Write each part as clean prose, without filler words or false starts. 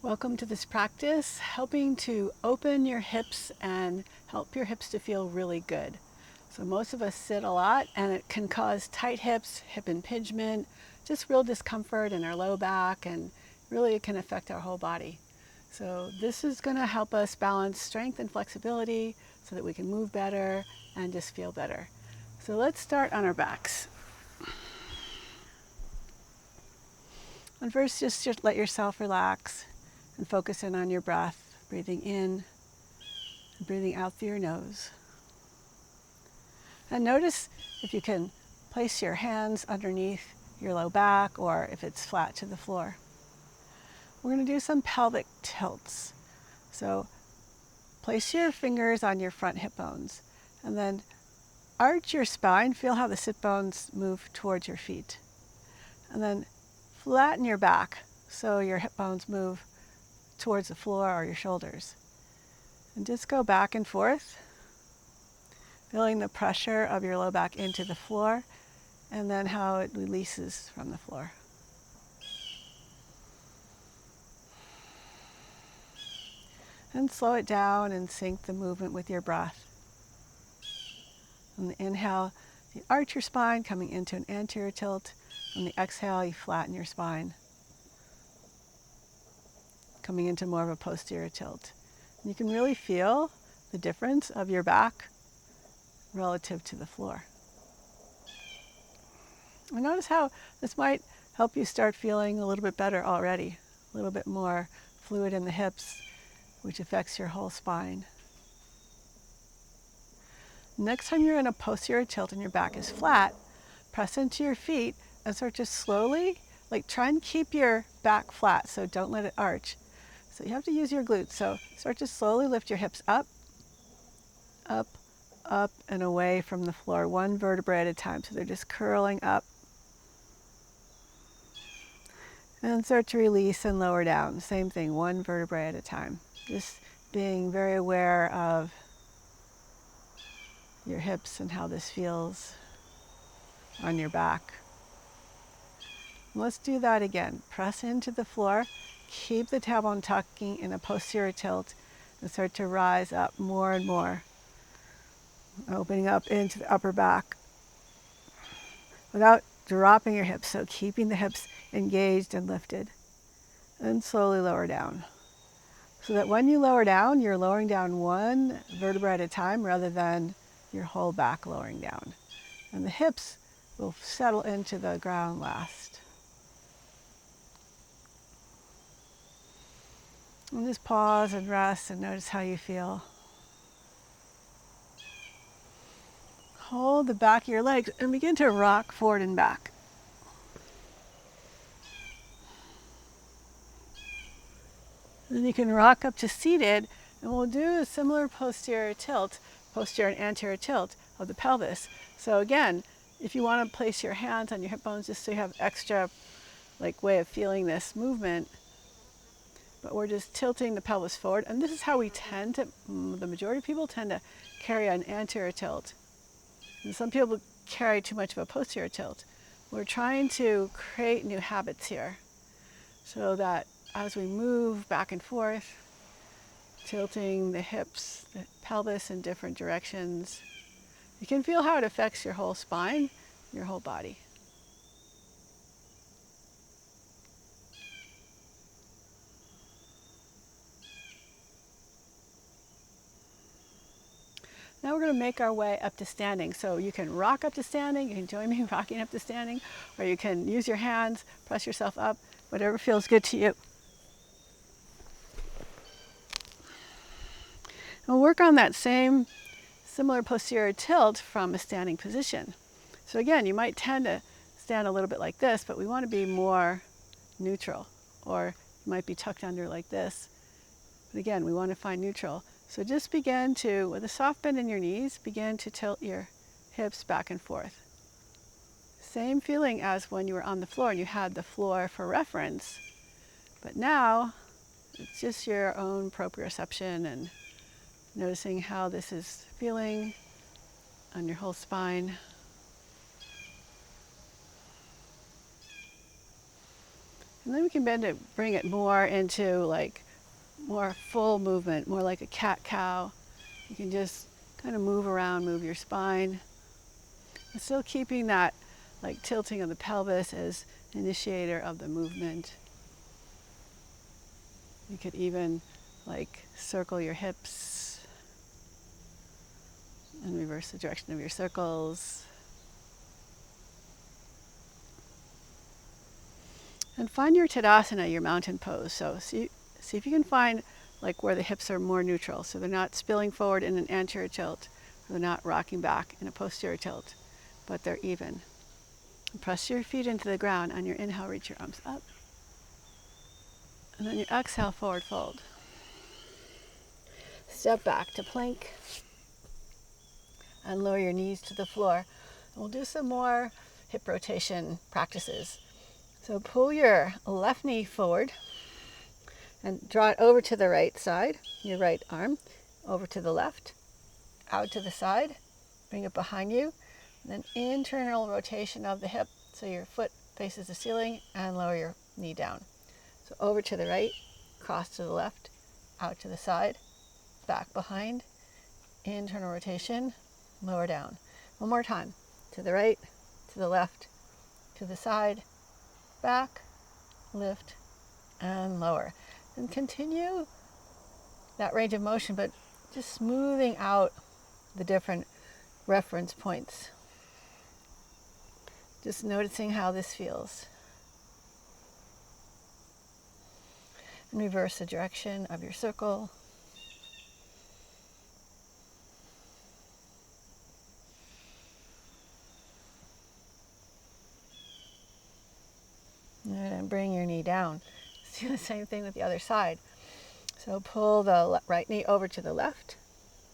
Welcome to this practice, helping to open your hips and help your hips to feel really good. So most of us sit a lot and it can cause tight hips, hip impingement, just real discomfort in our low back, and really it can affect our whole body. So this is going to help us balance strength and flexibility so that we can move better and just feel better. So let's start on our backs. And first, just let yourself relax and focus in on your breath, breathing in and breathing out through your nose. And notice if you can place your hands underneath your low back or if it's flat to the floor. We're going to do some pelvic tilts. So place your fingers on your front hip bones and then arch your spine. Feel how the sit bones move towards your feet. And then flatten your back so your hip bones move towards the floor or your shoulders. And just go back and forth, feeling the pressure of your low back into the floor and then how it releases from the floor. And slow it down and sync the movement with your breath. On the inhale, you arch your spine, coming into an anterior tilt. On the exhale, you flatten your spine, coming into more of a posterior tilt. And you can really feel the difference of your back relative to the floor. And notice how this might help you start feeling a little bit better already, a little bit more fluid in the hips, which affects your whole spine. Next time you're in a posterior tilt and your back is flat, press into your feet and start just slowly, try and keep your back flat, so don't let it arch. So you have to use your glutes. So start to slowly lift your hips up, up, up, and away from the floor, one vertebrae at a time. So they're just curling up. And start to release and lower down. Same thing, one vertebrae at a time. Just being very aware of your hips and how this feels on your back. Let's do that again. Press into the floor. Keep the tailbone tucking in a posterior tilt and start to rise up more and more, opening up into the upper back without dropping your hips, so keeping the hips engaged and lifted. And slowly lower down. So that when you lower down, you're lowering down one vertebra at a time rather than your whole back lowering down. And the hips will settle into the ground last. And just pause and rest and notice how you feel. Hold the back of your legs and begin to rock forward and back. Then you can rock up to seated, and we'll do a similar posterior tilt, posterior and anterior tilt of the pelvis. So again, if you want to place your hands on your hip bones just so you have extra way of feeling this movement, but we're just tilting the pelvis forward. And this is how we tend to, the majority of people tend to carry an anterior tilt. And some people carry too much of a posterior tilt. We're trying to create new habits here so that as we move back and forth, tilting the hips, the pelvis in different directions, you can feel how it affects your whole spine, your whole body. Now we're going to make our way up to standing. So you can rock up to standing, you can join me rocking up to standing, or you can use your hands, press yourself up, whatever feels good to you. And we'll work on that similar posterior tilt from a standing position. So again, you might tend to stand a little bit like this, but we want to be more neutral, or you might be tucked under like this. But again, we want to find neutral. So just begin to, with a soft bend in your knees, begin to tilt your hips back and forth. Same feeling as when you were on the floor and you had the floor for reference. But now, it's just your own proprioception and noticing how this is feeling on your whole spine. And then we can bend it, bring it more into like more full movement, more like a cat-cow. You can just kind of move around, move your spine, and still keeping that like tilting of the pelvis as initiator of the movement. You could even like circle your hips and reverse the direction of your circles. And find your Tadasana, your mountain pose. So see if you can find like where the hips are more neutral, so they're not spilling forward in an anterior tilt, or they're not rocking back in a posterior tilt, but they're even. And press your feet into the ground. On your inhale, reach your arms up. And then your exhale, forward fold. Step back to plank and lower your knees to the floor. And we'll do some more hip rotation practices. So pull your left knee forward and draw it over to the right side, your right arm, over to the left, out to the side, bring it behind you, and then internal rotation of the hip so your foot faces the ceiling and lower your knee down. So over to the right, cross to the left, out to the side, back behind, internal rotation, lower down. One more time, to the right, to the left, to the side, back, lift, and lower. And continue that range of motion, but just smoothing out the different reference points. Just noticing how this feels. And reverse the direction of your circle. And bring your knee down. Let's do the same thing with the other side. So pull the right knee over to the left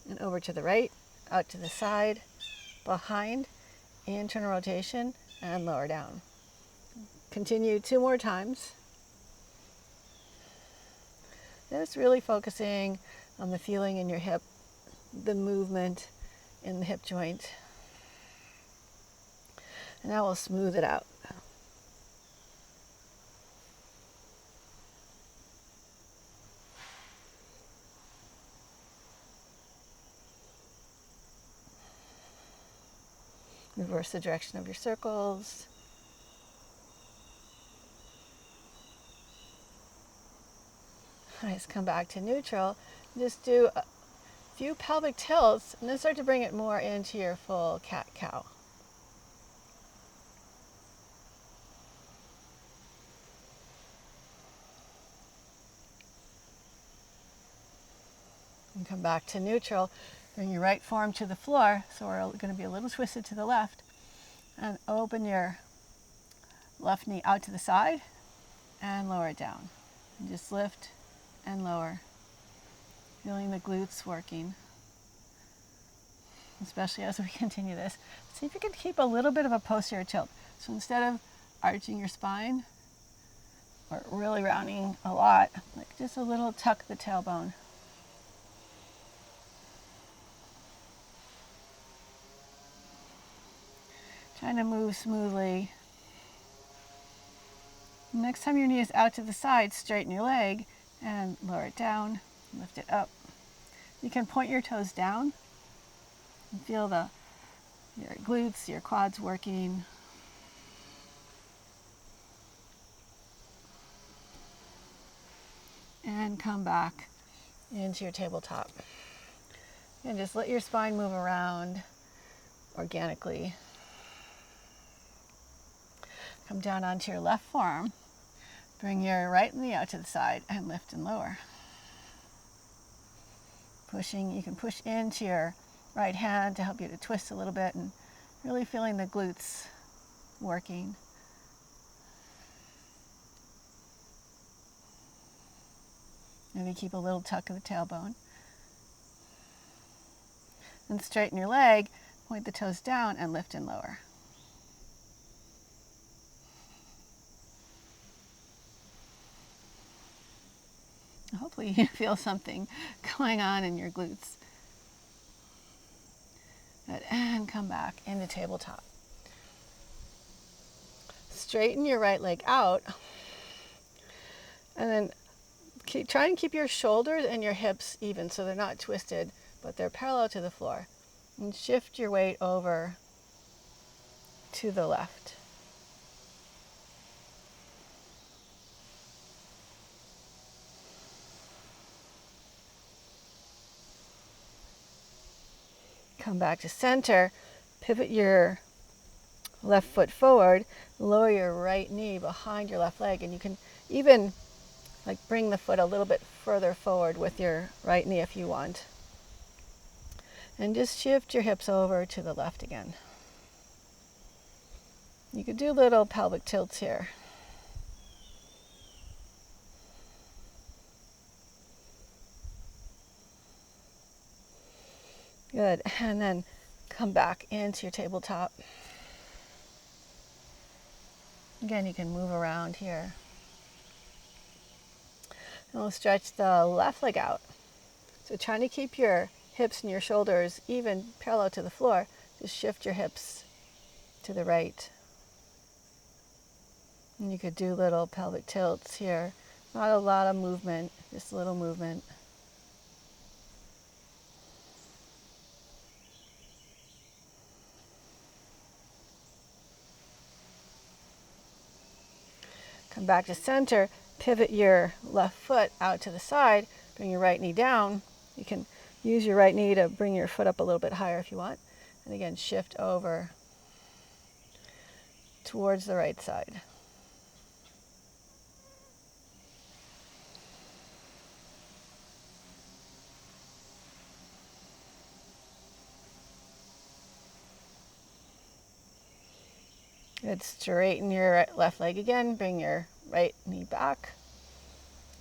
and over to the right, out to the side, behind, internal rotation, and lower down. Continue 2 more times. Just really focusing on the feeling in your hip, the movement in the hip joint. And now we'll smooth it out. Reverse the direction of your circles. Nice, come back to neutral. Just do a few pelvic tilts and then start to bring it more into your full cat-cow. And come back to neutral. Bring your right forearm to the floor, so we're going to be a little twisted to the left. And open your left knee out to the side and lower it down. And just lift and lower. Feeling the glutes working, especially as we continue this. See if you can keep a little bit of a posterior tilt. So instead of arching your spine or really rounding a lot, like just a little tuck the tailbone. Trying to move smoothly. Next time your knee is out to the side, straighten your leg and lower it down, lift it up. You can point your toes down and feel your glutes, your quads working. And come back into your tabletop. And just let your spine move around organically. Come down onto your left forearm. Bring your right knee out to the side and lift and lower. Pushing, you can push into your right hand to help you to twist a little bit and really feeling the glutes working. Maybe keep a little tuck of the tailbone. Then straighten your leg, point the toes down and lift and lower. Hopefully you feel something going on in your glutes. Good. And come back into tabletop. Straighten your right leg out And then try and keep your shoulders and your hips even so they're not twisted, but they're parallel to the floor. And shift your weight over to the left. Come back to center, pivot your left foot forward, lower your right knee behind your left leg, and you can even like bring the foot a little bit further forward with your right knee if you want. And just shift your hips over to the left again. You could do little pelvic tilts here. Good, and then come back into your tabletop. Again, you can move around here. And we'll stretch the left leg out. So trying to keep your hips and your shoulders even parallel to the floor, just shift your hips to the right. And you could do little pelvic tilts here. Not a lot of movement, just a little movement. Come back to center, pivot your left foot out to the side, bring your right knee down. You can use your right knee to bring your foot up a little bit higher if you want. And again, shift over towards the right side. Good, straighten your left leg again, bring your right knee back.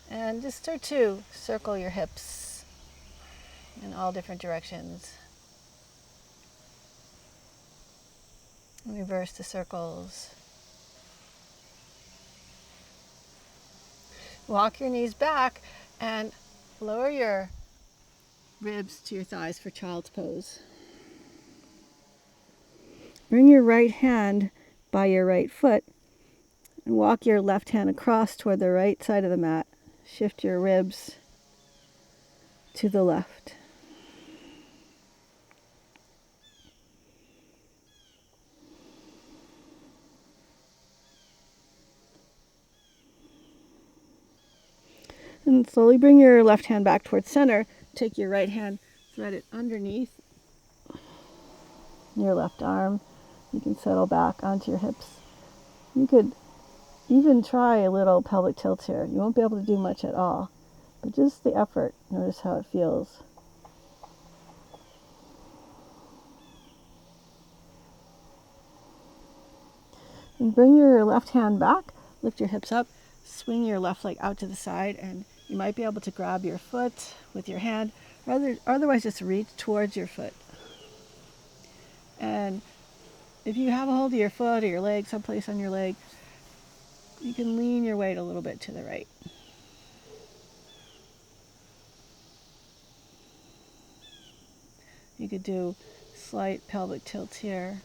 And just start to circle your hips in all different directions. Reverse the circles. Walk your knees back and lower your ribs to your thighs for child's pose. Bring your right hand by your right foot and walk your left hand across toward the right side of the mat. Shift your ribs to the left. And slowly bring your left hand back towards center. Take your right hand, thread it underneath your left arm. You can settle back onto your hips. You could even try a little pelvic tilt here. You won't be able to do much at all, but just the effort. Notice how it feels. And bring your left hand back, lift your hips up, swing your left leg out to the side, and you might be able to grab your foot with your hand, or otherwise just reach towards your foot. And if you have a hold of your foot or your leg, someplace on your leg, you can lean your weight a little bit to the right. You could do slight pelvic tilts here.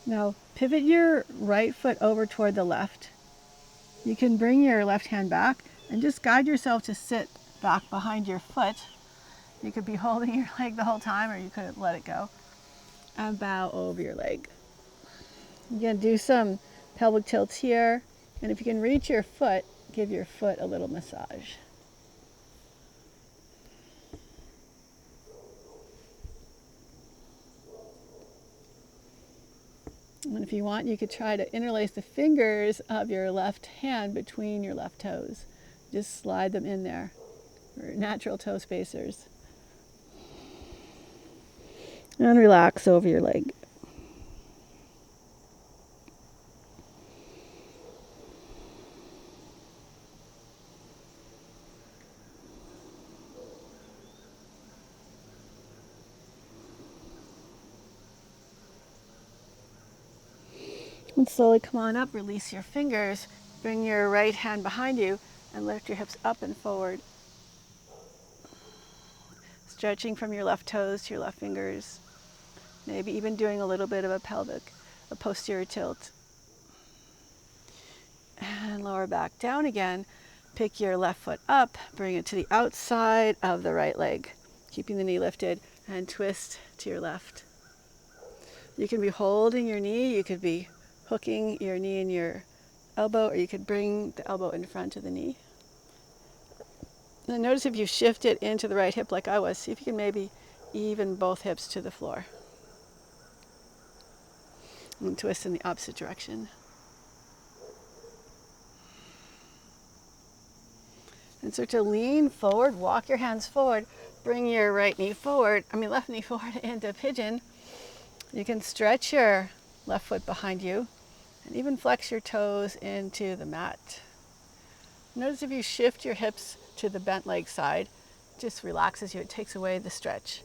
Now pivot your right foot over toward the left. You can bring your left hand back and just guide yourself to sit back behind your foot. You could be holding your leg the whole time, or you could let it go and bow over your leg. Again, do some pelvic tilts here, and if you can reach your foot, give your foot a little massage. And if you want, you could try to interlace the fingers of your left hand between your left toes. Just slide them in there, or natural toe spacers. And relax over your leg. And slowly come on up, release your fingers, bring your right hand behind you, and lift your hips up and forward. Stretching from your left toes to your left fingers. Maybe even doing a little bit of a pelvic a posterior tilt. And lower back down again. Pick your left foot up, bring it to the outside of the right leg, keeping the knee lifted, and twist to your left. You can be holding your knee, you could be hooking your knee in your elbow, or you could bring the elbow in front of the knee. And notice if you shift it into the right hip like I was, see if you can maybe even both hips to the floor. And twist in the opposite direction. And start to lean forward, walk your hands forward, bring your left knee forward into pigeon. You can stretch your left foot behind you and even flex your toes into the mat. Notice if you shift your hips to the bent leg side, it just relaxes you, it takes away the stretch.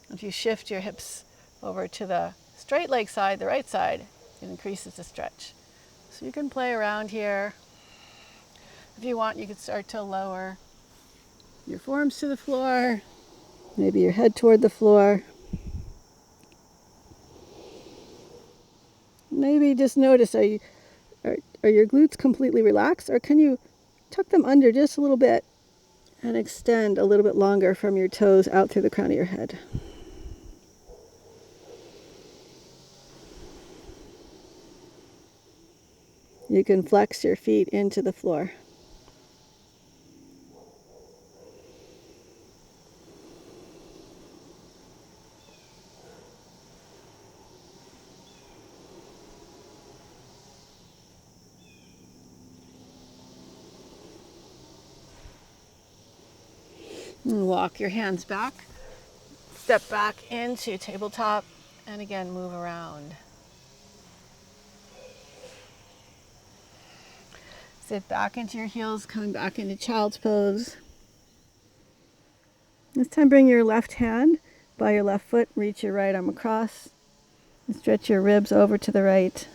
If you shift your hips over to the straight leg side, the right side, it increases the stretch. So you can play around here. If you want, you could start to lower your forearms to the floor, maybe your head toward the floor. Maybe just notice, are your glutes completely relaxed, or can you tuck them under just a little bit and extend a little bit longer from your toes out through the crown of your head? You can flex your feet into the floor. And walk your hands back. Step back into tabletop, and again, move around. Sit back into your heels, coming back into child's pose. This time, bring your left hand by your left foot, reach your right arm across, and stretch your ribs over to the right.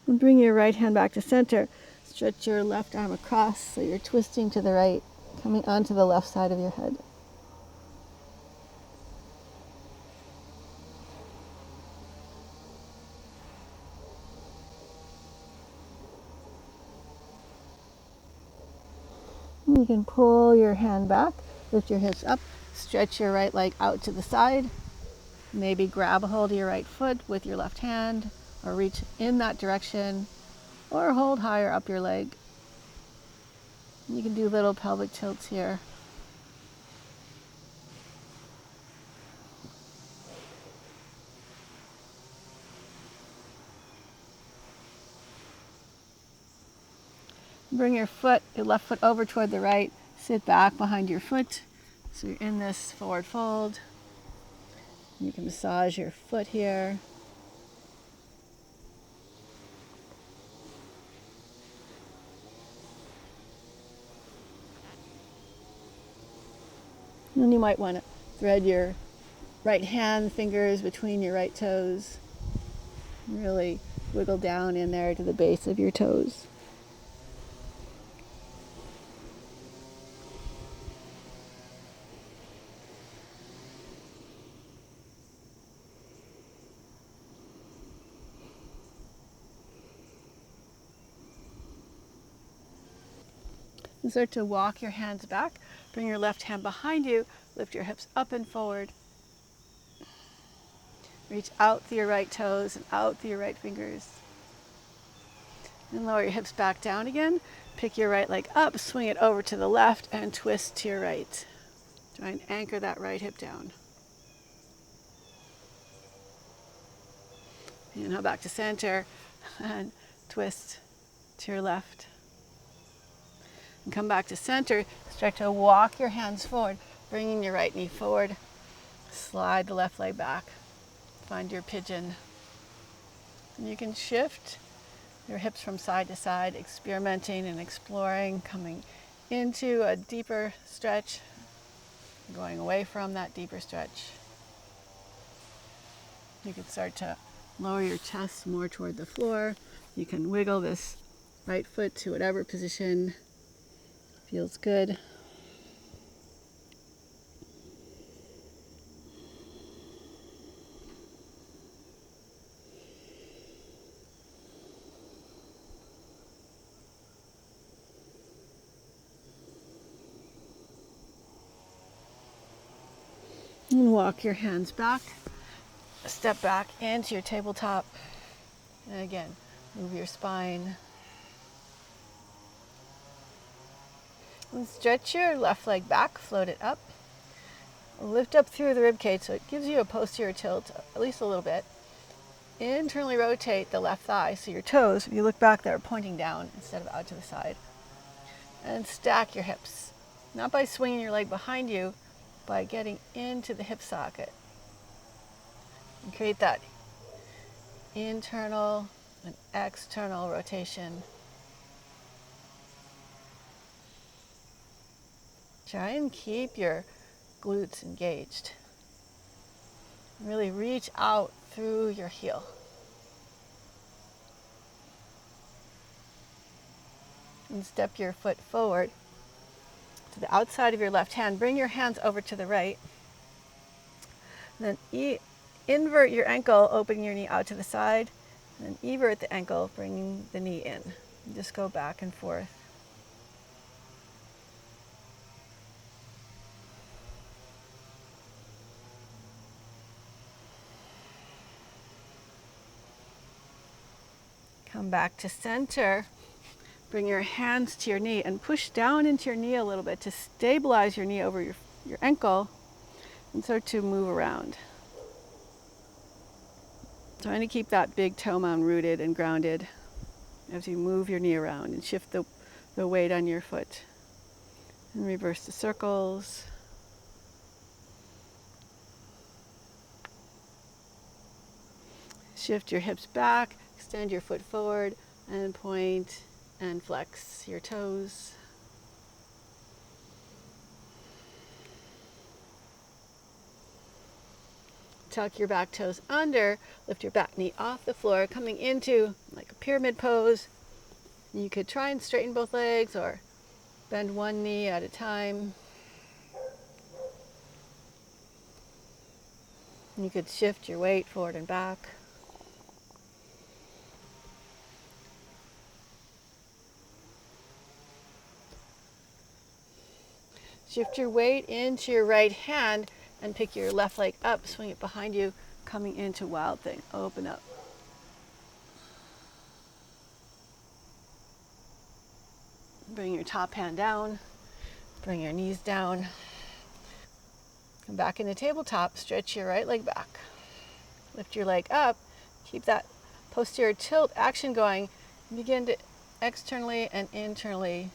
And bring your right hand back to center. Stretch your left arm across so you're twisting to the right, coming onto the left side of your head. You can pull your hand back, lift your hips up, stretch your right leg out to the side. Maybe grab a hold of your right foot with your left hand, or reach in that direction, or hold higher up your leg. You can do little pelvic tilts here. Bring your left foot over toward the right. Sit back behind your foot. So you're in this forward fold. You can massage your foot here. And then you might want to thread your right hand fingers between your right toes. Really wiggle down in there to the base of your toes. And start to walk your hands back. Bring your left hand behind you. Lift your hips up and forward. Reach out through your right toes and out through your right fingers. And lower your hips back down again. Pick your right leg up, swing it over to the left, and twist to your right. Try and anchor that right hip down. And now back to center, and twist to your left. And come back to center. Start to walk your hands forward, bringing your right knee forward. Slide the left leg back. Find your pigeon. And you can shift your hips from side to side, experimenting and exploring, coming into a deeper stretch, going away from that deeper stretch. You can start to lower your chest more toward the floor. You can wiggle this right foot to whatever position feels good. And walk your hands back, step back into your tabletop, and again, move your spine. And stretch your left leg back, float it up. Lift up through the rib cage so it gives you a posterior tilt, at least a little bit. Internally rotate the left thigh so your toes, if you look back, they're pointing down instead of out to the side. And stack your hips, not by swinging your leg behind you, by getting into the hip socket. And create that internal and external rotation. Try and keep your glutes engaged. Really reach out through your heel. And step your foot forward to the outside of your left hand. Bring your hands over to the right. And then invert your ankle, opening your knee out to the side. And then evert the ankle, bringing the knee in. And just go back and forth. Come back to center. Bring your hands to your knee and push down into your knee a little bit to stabilize your knee over your ankle and start to move around. Trying to keep that big toe mound rooted and grounded as you move your knee around and shift the weight on your foot. And reverse the circles. Shift your hips back, extend your foot forward, and point and flex your toes. Tuck your back toes under, lift your back knee off the floor, coming into like a pyramid pose. You could try and straighten both legs or bend one knee at a time. You could shift your weight forward and back. Shift your weight into your right hand and pick your left leg up, swing it behind you, coming into Wild Thing. Open up. Bring your top hand down, bring your knees down. Come back into tabletop, stretch your right leg back. Lift your leg up, keep that posterior tilt action going. Begin to externally and internally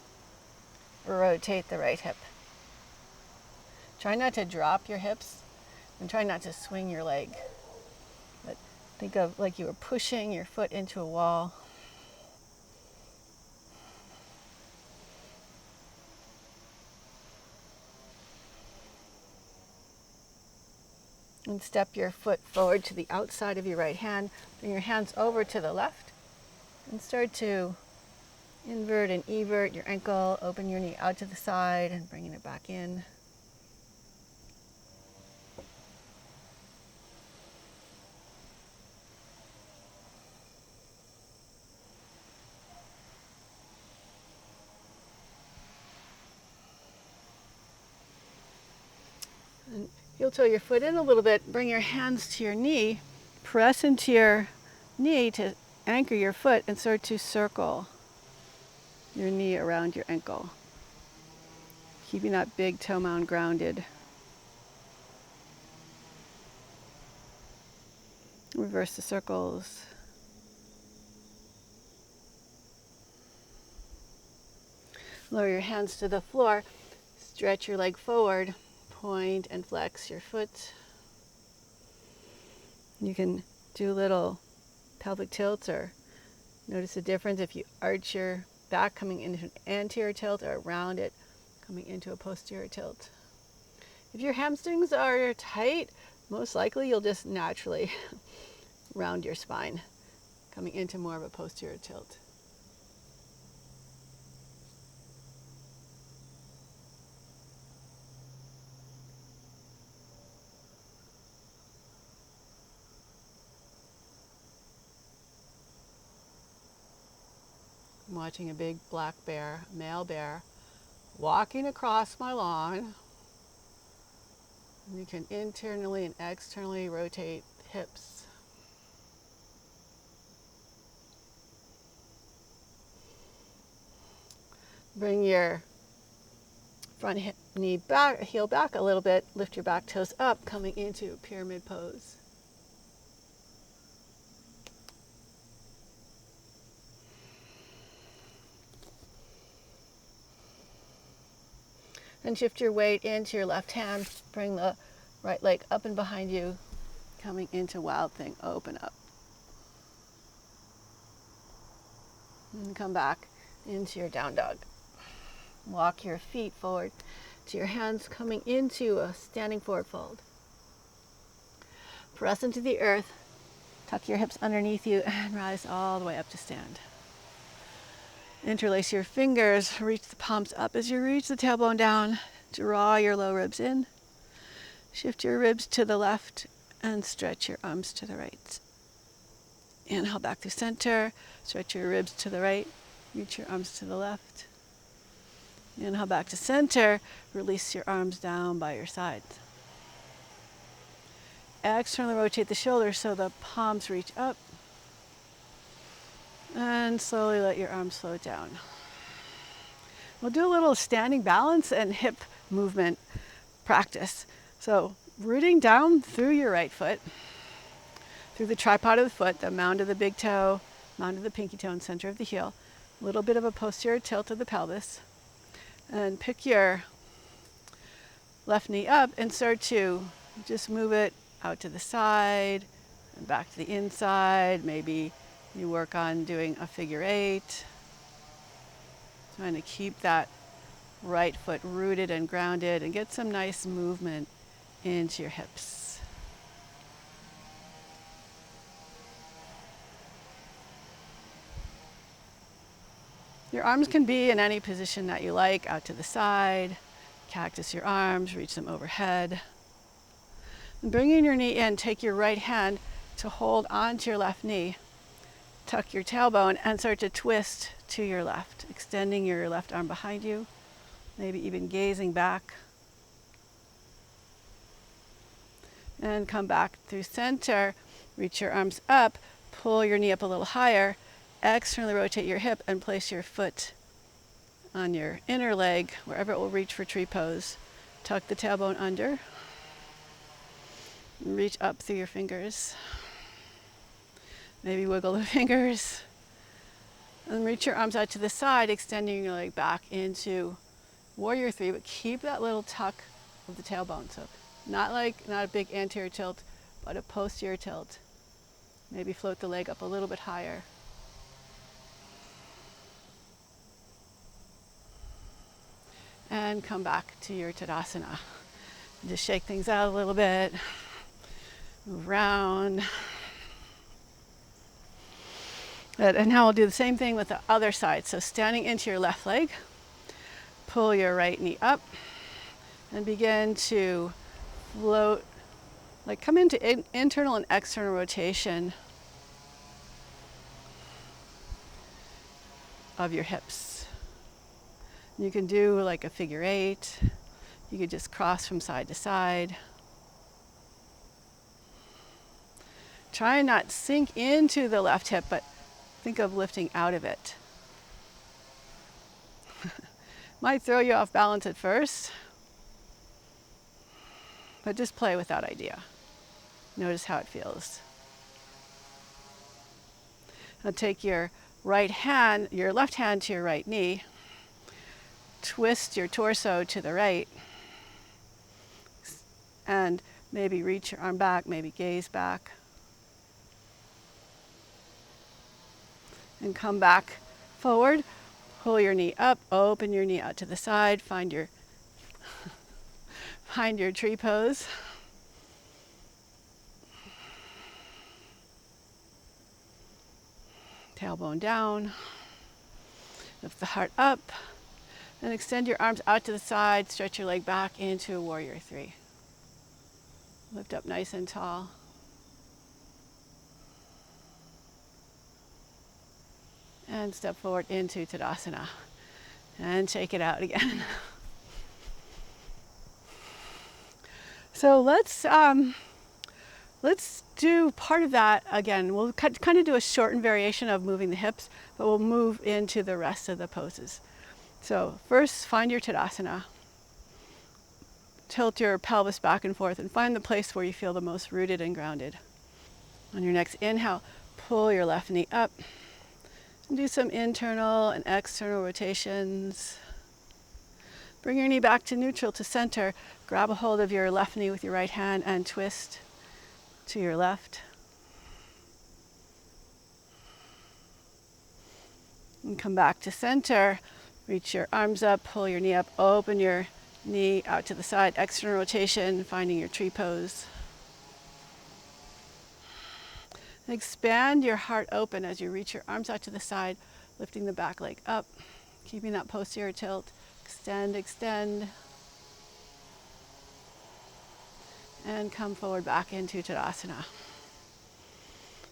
rotate the right hip. Try not to drop your hips and try not to swing your leg. But think of like you were pushing your foot into a wall. And step your foot forward to the outside of your right hand. Bring your hands over to the left and start to invert and evert your ankle. Open your knee out to the side and bringing it back in. And heel toe your foot in a little bit. Bring your hands to your knee. Press into your knee to anchor your foot and start to circle your knee around your ankle. Keeping that big toe mound grounded. Reverse the circles. Lower your hands to the floor. Stretch your leg forward. Point and flex your foot. You can do little pelvic tilts or notice the difference if you arch your back coming into an anterior tilt or round it coming into a posterior tilt. If your hamstrings are tight, most likely you'll just naturally round your spine coming into more of a posterior tilt. I'm watching a big black bear, male bear, walking across my lawn. And you can internally and externally rotate hips. Bring your front knee back, heel back a little bit. Lift your back toes up, coming into pyramid pose. And shift your weight into your left hand. Bring the right leg up and behind you, coming into Wild Thing. Open up. And come back into your down dog. Walk your feet forward to your hands, coming into a standing forward fold. Press into the earth. Tuck your hips underneath you and rise all the way up to stand. Interlace your fingers, reach the palms up as you reach the tailbone down. Draw your low ribs in. Shift your ribs to the left and stretch your arms to the right. Inhale back to center. Stretch your ribs to the right. Reach your arms to the left. Inhale back to center. Release your arms down by your sides. Externally rotate the shoulders so the palms reach up. And slowly let your arms float down. We'll do a little standing balance and hip movement practice. So rooting down through your right foot, through the tripod of the foot, the mound of the big toe, mound of the pinky toe, and center of the heel. A little bit of a posterior tilt of the pelvis. And pick your left knee up and start to just move it out to the side and back to the inside. Maybe you work on doing a figure eight. Trying to keep that right foot rooted and grounded and get some nice movement into your hips. Your arms can be in any position that you like, out to the side. Cactus your arms, reach them overhead. And bringing your knee in, take your right hand to hold onto your left knee. Tuck your tailbone and start to twist to your left, extending your left arm behind you, maybe even gazing back. And come back through center, reach your arms up, pull your knee up a little higher, externally rotate your hip and place your foot on your inner leg, wherever it will reach for tree pose. Tuck the tailbone under, and reach up through your fingers. Maybe wiggle the fingers. And reach your arms out to the side, extending your leg back into warrior three, but keep that little tuck of the tailbone. So not a big anterior tilt, but a posterior tilt. Maybe float the leg up a little bit higher. And come back to your Tadasana. Just shake things out a little bit. Move around. Good. And now we'll do the same thing with the other side. So standing into your left leg, pull your right knee up, and begin to float, like come into internal and external rotation of your hips. You can do like a figure eight. You could just cross from side to side. Try and not sink into the left hip, but think of lifting out of it. Might throw you off balance at first, but just play with that idea. Notice how it feels. Now take your left hand to your right knee. Twist your torso to the right. And maybe reach your arm back, maybe gaze back. And come back forward. Pull your knee up, open your knee out to the side, find your tree pose. Tailbone down. Lift the heart up. And extend your arms out to the side, stretch your leg back into warrior three. Lift up nice and tall. And step forward into Tadasana. And shake it out again. So let's do part of that again. We'll kind of do a shortened variation of moving the hips, but we'll move into the rest of the poses. So first, find your Tadasana. Tilt your pelvis back and forth and find the place where you feel the most rooted and grounded. On your next inhale, pull your left knee up and do some internal and external rotations. Bring your knee back to neutral, to center. Grab a hold of your left knee with your right hand and twist to your left. And come back to center. Reach your arms up, pull your knee up, open your knee out to the side, external rotation, finding your tree pose. Expand your heart open as you reach your arms out to the side, lifting the back leg up, keeping that posterior tilt. Extend, extend. And come forward back into Tadasana.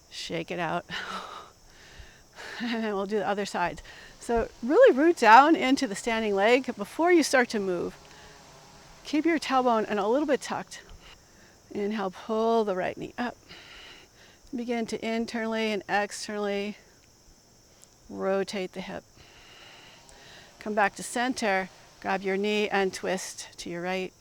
Shake it out. And then we'll do the other side. So really root down into the standing leg before you start to move. Keep your tailbone and a little bit tucked. Inhale, pull the right knee up. Begin to internally and externally rotate the hip. Come back to center. Grab your knee and twist to your right.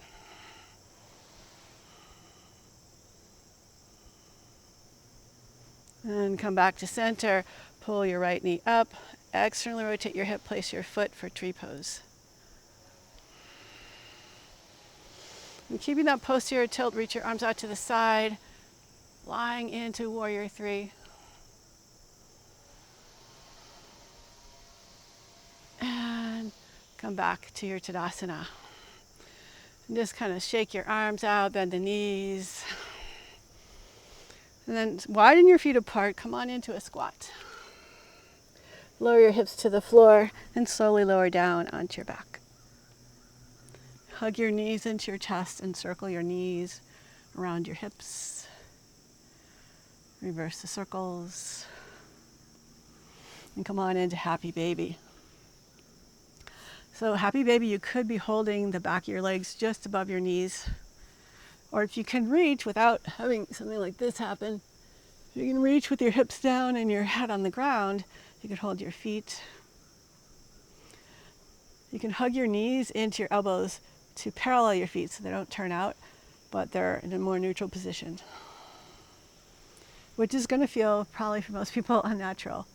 And come back to center. Pull your right knee up. Externally rotate your hip. Place your foot for tree pose. And keeping that posterior tilt, reach your arms out to the side. Lying into warrior three. And come back to your Tadasana. And just kind of shake your arms out, bend the knees. And then widen your feet apart, come on into a squat. Lower your hips to the floor and slowly lower down onto your back. Hug your knees into your chest and circle your knees around your hips. Reverse the circles. And come on into happy baby. So happy baby, you could be holding the back of your legs just above your knees. Or if you can reach without having something like this happen, if you can reach with your hips down and your head on the ground, you can hold your feet. You can hug your knees into your elbows to parallel your feet so they don't turn out, but they're in a more neutral position, which is going to feel probably for most people unnatural.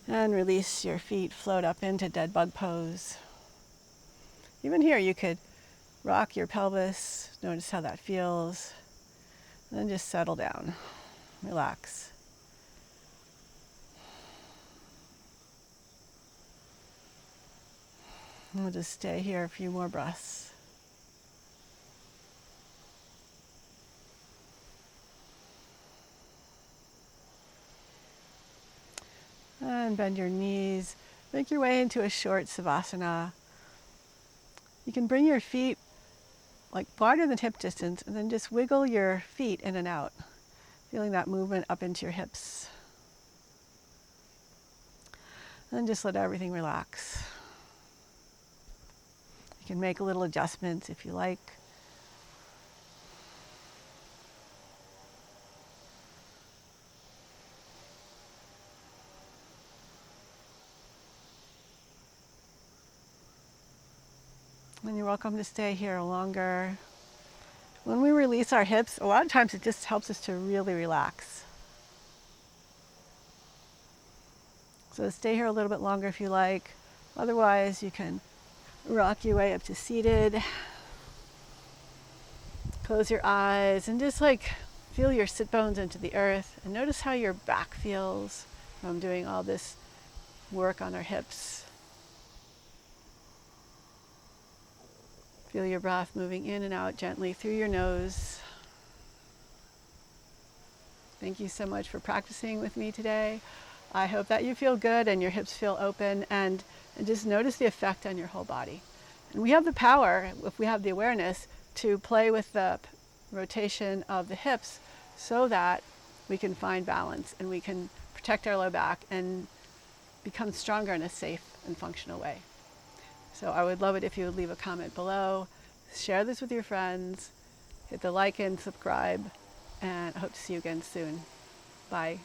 And release your feet, float up into dead bug pose. Even here you could rock your pelvis, notice how that feels, and then just settle down, relax. And we'll just stay here a few more breaths. And bend your knees. Make your way into a short Savasana. You can bring your feet like wider than hip distance and then just wiggle your feet in and out, feeling that movement up into your hips. And then just let everything relax. You can make a little adjustments if you like. And you're welcome to stay here longer. When we release our hips, a lot of times it just helps us to really relax. So stay here a little bit longer if you like. Otherwise, you can rock your way up to seated. Close your eyes and just feel your sit bones into the earth and notice how your back feels from doing all this work on our hips. Feel your breath moving in and out gently through your nose. Thank you so much for practicing with me today. I hope that you feel good and your hips feel open and just notice the effect on your whole body. And we have the power, if we have the awareness, to play with the rotation of the hips so that we can find balance and we can protect our low back and become stronger in a safe and functional way. So I would love it if you would leave a comment below Share this with your friends. Hit the like and subscribe. And I hope to see you again soon. Bye.